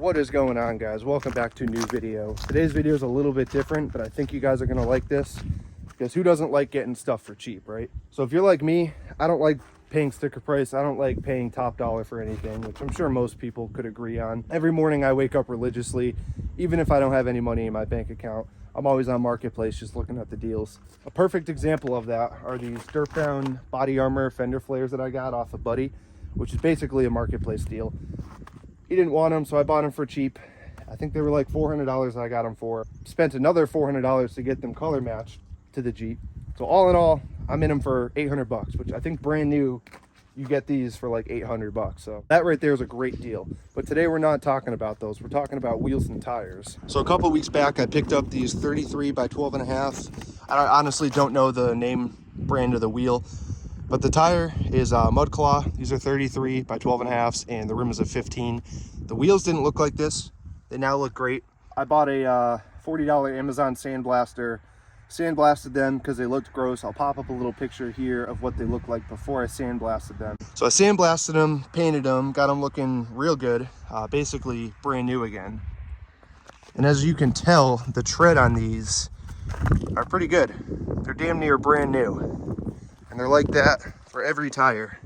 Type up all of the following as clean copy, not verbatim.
What is going on, guys? Welcome back to a new video. Today's video is a little bit different, but I think you guys are gonna like this because who doesn't like getting stuff for cheap, right? So if you're like me, I don't like paying sticker price. I don't like paying top dollar for anything, which I'm sure most people could agree on. Every morning I wake up religiously, even if I don't have any money in my bank account. I'm always on Marketplace just looking at the deals. A perfect example of that are these Dirtbound body armor fender flares that I got off of Buddy, which is basically a Marketplace deal. He didn't want them, so I bought them for cheap. I think they were like $400 I got them for. Spent another $400 to get them color matched to the Jeep. So all in all, I'm in them for 800 bucks, which I think brand new, you get these for like 800 bucks. So that right there is a great deal. But today we're not talking about those. We're talking about wheels and tires. So a couple weeks back, I picked up these 33 by 12.5. I honestly don't know the name brand of the wheel, but the tire is Mudclaw. These are 33 by 12.5s, and the rim is a 15. The wheels didn't look like this. They now look great. I bought a $40 Amazon sandblaster. Sandblasted them because they looked gross. I'll pop up a little picture here of what they looked like before I sandblasted them. So I sandblasted them, painted them, got them looking real good, basically brand new again. And as you can tell, the tread on these are pretty good. They're damn near brand new. And they're like that for every tire.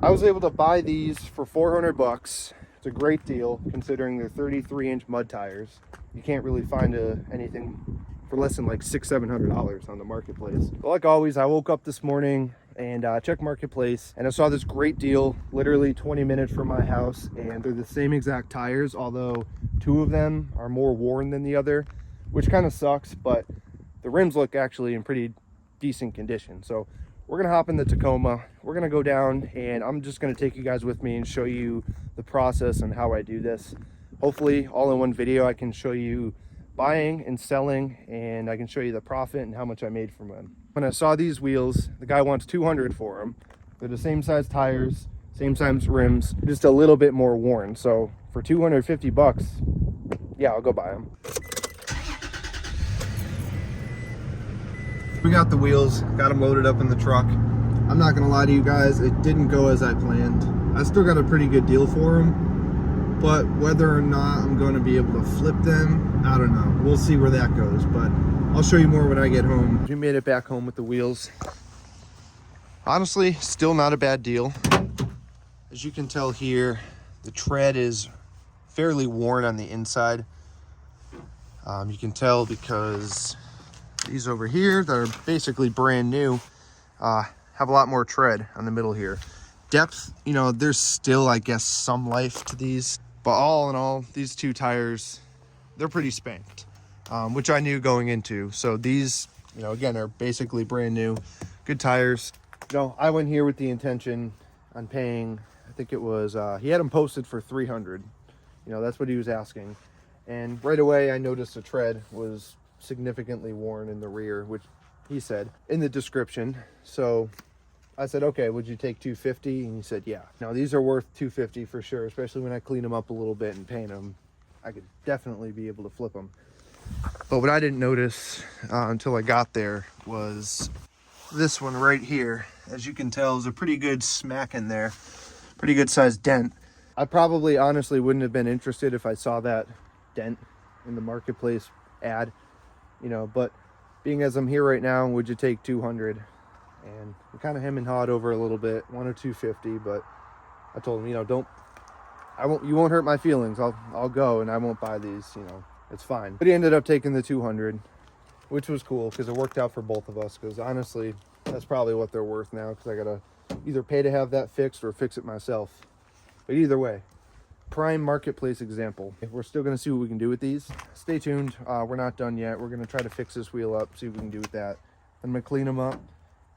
I was able to buy these for 400 bucks. It's a great deal considering they're 33-inch mud tires. You can't really find anything for less than like $600-700 on the Marketplace. But like always, I woke up this morning and checked Marketplace, and I saw this great deal literally 20 minutes from my house, and they're the same exact tires, although two of them are more worn than the other, which kind of sucks, but the rims look actually in pretty decent condition. So we're gonna hop in the Tacoma, we're gonna go down, and I'm just gonna take you guys with me and show you the process and how I do this. Hopefully all in one video I can show you buying and selling, and I can show you the profit and how much I made from them. When I saw these wheels, the guy wants 200 for them. They're the same size tires, same size rims, just a little bit more worn. So for 250 bucks, yeah, I'll go buy them. We got the wheels, got them loaded up in the truck. I'm not gonna lie to you guys, it didn't go as I planned. I still got a pretty good deal for them, but whether or not I'm going to be able to flip them, I don't know. We'll see where that goes, but I'll show you more when I get home. We made it back home with the wheels. Honestly, still not a bad deal. As you can tell here, the tread is fairly worn on the inside. You can tell because these over here that are basically brand new have a lot more tread on the middle here. Depth, you know, there's still, I guess, some life to these, but all in all, these two tires, they're pretty spanked, which I knew going into. So these, you know, again, are basically brand new, good tires. You know, I went here with the intention on paying, I think it was, he had them posted for 300. You know, that's what he was asking. And right away, I noticed the tread was significantly worn in the rear, which he said in the description. So I said, okay, would you take 250? And he said, yeah. Now these are worth 250 for sure, especially when I clean them up a little bit and paint them. I could definitely be able to flip them. But what I didn't notice until I got there was this one right here. As you can tell, is a pretty good smack in there, pretty good sized dent. I probably honestly wouldn't have been interested if I saw that dent in the Marketplace ad, you know, but being as I'm here right now, would you take 200? And we kind of hem and hawed over a little bit, wanted 250, but I told him, you know, you won't hurt my feelings. I'll go and I won't buy these, you know, it's fine. But he ended up taking the 200, which was cool because it worked out for both of us, because honestly, that's probably what they're worth now, because I gotta either pay to have that fixed or fix it myself. But either way, prime Marketplace example. We're still gonna see what we can do with these. Stay tuned, we're not done yet. We're gonna try to fix this wheel up, see what we can do with that. I'm gonna clean them up,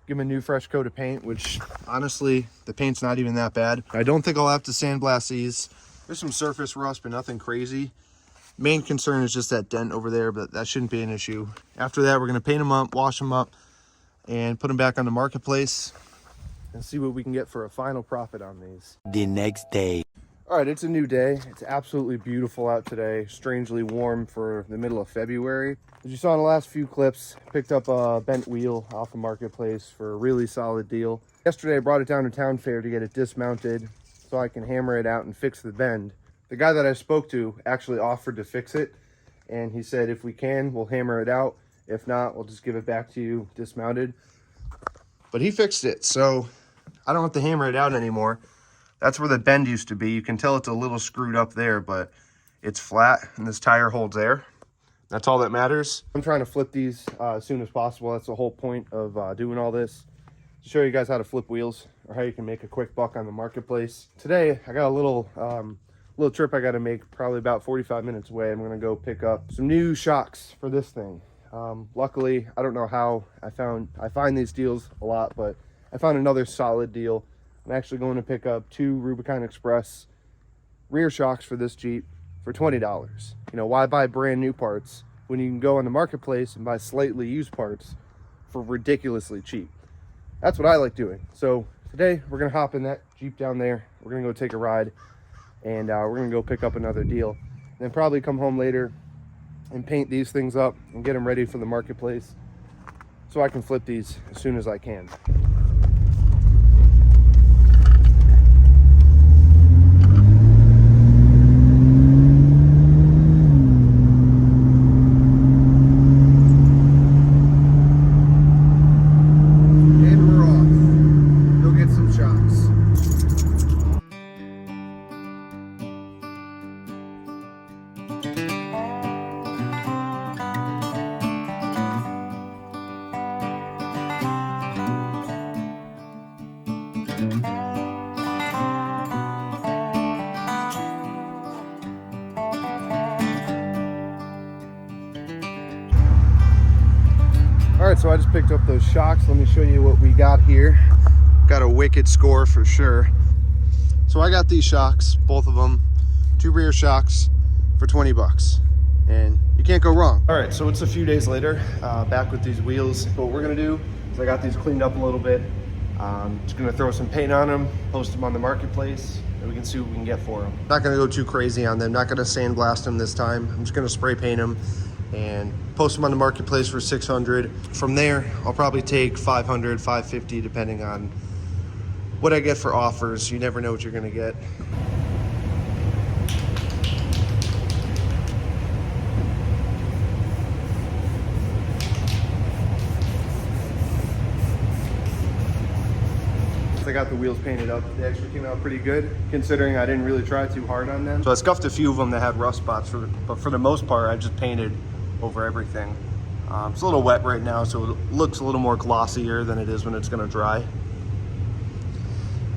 give them a new fresh coat of paint, which honestly, the paint's not even that bad. I don't think I'll have to sandblast these. There's some surface rust, but nothing crazy. Main concern is just that dent over there, but that shouldn't be an issue. After that, we're gonna paint them up, wash them up, and put them back on the Marketplace and see what we can get for a final profit on these. The next day. All right, it's a new day. It's absolutely beautiful out today. Strangely warm for the middle of February. As you saw in the last few clips, picked up a bent wheel off the Marketplace for a really solid deal. Yesterday, I brought it down to Town Fair to get it dismounted so I can hammer it out and fix the bend. The guy that I spoke to actually offered to fix it, and he said if we can, we'll hammer it out. If not, we'll just give it back to you dismounted. But he fixed it, so I don't have to hammer it out anymore. That's where the bend used to be. You can tell it's a little screwed up there, but it's flat, and this tire holds air. That's all that matters. I'm trying to flip these as soon as possible. That's the whole point of doing all this, to show you guys how to flip wheels or how you can make a quick buck on the marketplace. Today, I got a little trip I got to make, probably about 45 minutes away. I'm going to go pick up some new shocks for this thing. Luckily, I don't know how I find these deals a lot, but I found another solid deal. I'm actually going to pick up 2 Rubicon Express rear shocks for this Jeep for $20. You know, why buy brand new parts when you can go on the marketplace and buy slightly used parts for ridiculously cheap? That's what I like doing. So today we're gonna hop in that Jeep down there. We're gonna go take a ride, and we're gonna go pick up another deal, and then probably come home later and paint these things up and get them ready for the marketplace so I can flip these as soon as I can. All right, so I just picked up those shocks. Let me show you what we got here. Got a wicked score for sure. So I got these shocks, both of them, 2 rear shocks for 20 bucks. And you can't go wrong. All right, so it's a few days later, back with these wheels. What we're gonna do is I got these cleaned up a little bit. Just gonna throw some paint on them, post them on the marketplace, and we can see what we can get for them. Not gonna go too crazy on them, not gonna sandblast them this time. I'm just gonna spray paint them and post them on the marketplace for 600. From there, I'll probably take 500, 550, depending on what I get for offers. You never know what you're gonna get. I got the wheels painted up. They actually came out pretty good, considering I didn't really try too hard on them. So I scuffed a few of them that had rust spots, but for the most part, I just painted over everything. It's a little wet right now, so it looks a little more glossier than it is when it's gonna dry.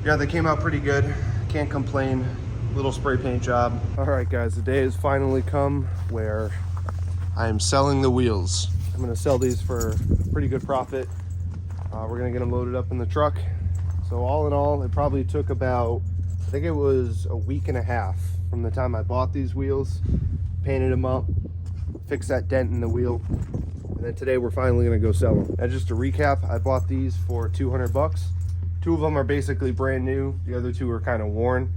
Yeah, they came out pretty good. Can't complain. Little spray paint job. All right, guys, the day has finally come where I am selling the wheels. I'm gonna sell these for a pretty good profit. We're gonna get them loaded up in the truck. So all in all, it probably took about, I think it was a week and a half from the time I bought these wheels, painted them up, fixed that dent in the wheel, and then today we're finally gonna go sell them. And just to recap, I bought these for 200 bucks. 2 of them are basically brand new. The other 2 are kind of worn.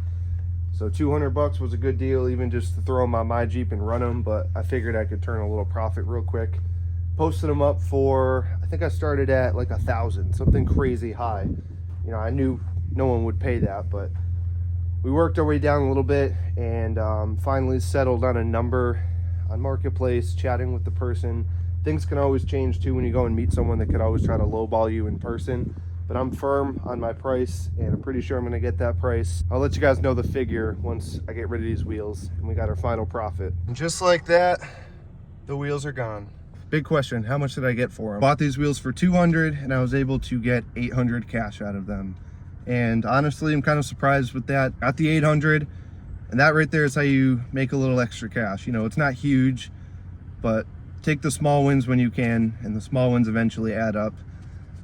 So 200 bucks was a good deal, even just to throw them on my Jeep and run them, but I figured I could turn a little profit real quick. Posted them up for, I think I started at like 1,000, something crazy high. You know, I knew no one would pay that, but we worked our way down a little bit and finally settled on a number on Marketplace, chatting with the person. Things can always change too when you go and meet someone that could always try to lowball you in person. But I'm firm on my price, and I'm pretty sure I'm gonna get that price. I'll let you guys know the figure once I get rid of these wheels and we got our final profit. And just like that, the wheels are gone. Big question, how much did I get for them? Bought these wheels for 200 and I was able to get 800 cash out of them. And honestly, I'm kind of surprised with that. Got the 800, and that right there is how you make a little extra cash. You know, it's not huge, but take the small wins when you can, and the small wins eventually add up.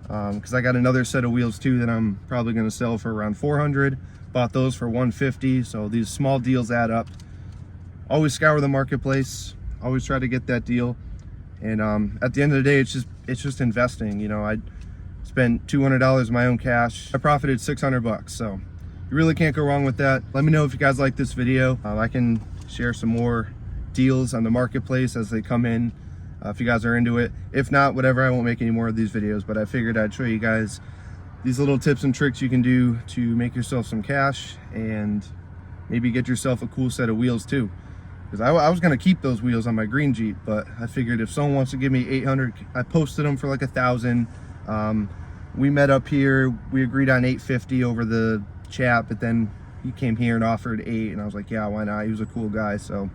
Because I got another set of wheels too that I'm probably gonna sell for around 400. Bought those for 150, so these small deals add up. Always scour the marketplace, always try to get that deal. And at the end of the day, it's just investing. You know, I spent $200 of my own cash. I profited 600 bucks, so you really can't go wrong with that. Let me know if you guys like this video. I can share some more deals on the marketplace as they come in, if you guys are into it. If not, whatever, I won't make any more of these videos, but I figured I'd show you guys these little tips and tricks you can do to make yourself some cash and maybe get yourself a cool set of wheels too. Because I was going to keep those wheels on my green Jeep, but I figured if someone wants to give me 800, I posted them for like 1,000. We met up here, we agreed on 850 over the chat, but then he came here and offered 8, and I was like, yeah, why not? He was a cool guy. So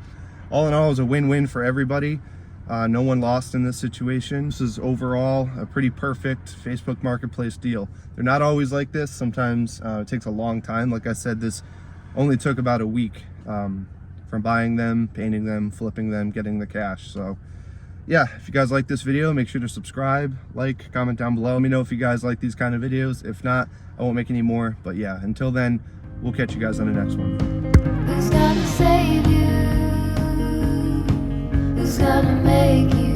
all in all, it was a win-win for everybody. No one lost in this situation. This is overall a pretty perfect Facebook Marketplace deal. They're not always like this. Sometimes it takes a long time. Like I said, this only took about a week from buying them, painting them, flipping them, getting the cash. So yeah, if you guys like this video, make sure to subscribe, like, comment down below. Let me know if you guys like these kind of videos. If not, I won't make any more. But yeah, until then, we'll catch you guys on the next one. Who's gonna save you? Who's gonna make you?